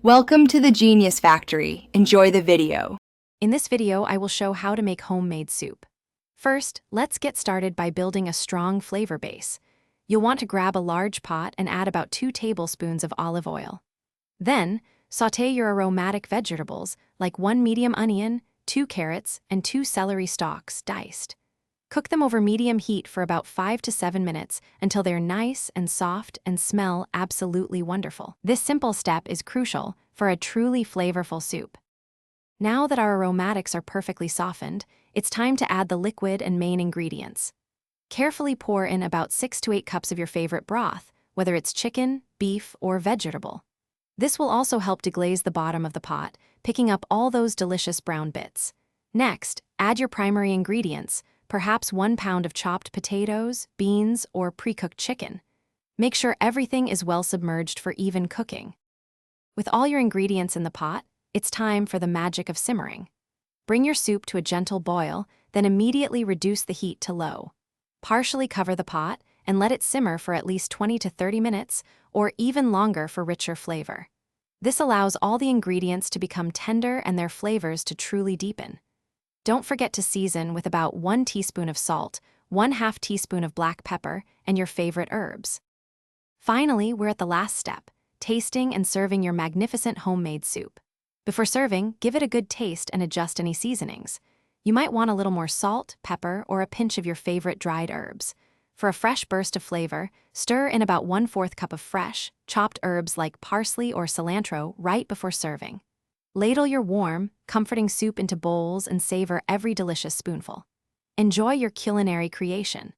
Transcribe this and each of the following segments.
Welcome to the Genius Factory. Enjoy the video. In this video, I will show how to make homemade soup. First, let's get started by building a strong flavor base. You'll want to grab a large pot and add about 2 tablespoons of olive oil. Then, sauté your aromatic vegetables like 1 medium onion, 2 carrots, and 2 celery stalks diced. Cook them over medium heat for about 5 to 7 minutes until they're nice and soft and smell absolutely wonderful. This simple step is crucial for a truly flavorful soup. Now that our aromatics are perfectly softened, it's time to add the liquid and main ingredients. Carefully pour in about 6 to 8 cups of your favorite broth, whether it's chicken, beef, or vegetable. This will also help deglaze the bottom of the pot, picking up all those delicious brown bits. Next, add your primary ingredients, perhaps 1 pound of chopped potatoes, beans, or pre-cooked chicken. Make sure everything is well submerged for even cooking. With all your ingredients in the pot, it's time for the magic of simmering. Bring your soup to a gentle boil, then immediately reduce the heat to low. Partially cover the pot and let it simmer for at least 20 to 30 minutes, or even longer for richer flavor. This allows all the ingredients to become tender and their flavors to truly deepen. Don't forget to season with about 1 teaspoon of salt, 1/2 teaspoon of black pepper, and your favorite herbs. Finally, we're at the last step, tasting and serving your magnificent homemade soup. Before serving, give it a good taste and adjust any seasonings. You might want a little more salt, pepper, or a pinch of your favorite dried herbs. For a fresh burst of flavor, stir in about 1/4 cup of fresh, chopped herbs like parsley or cilantro right before serving. Ladle your warm, comforting soup into bowls and savor every delicious spoonful. Enjoy your culinary creation.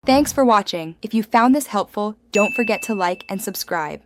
Thanks for watching. If you found this helpful, don't forget to like and subscribe.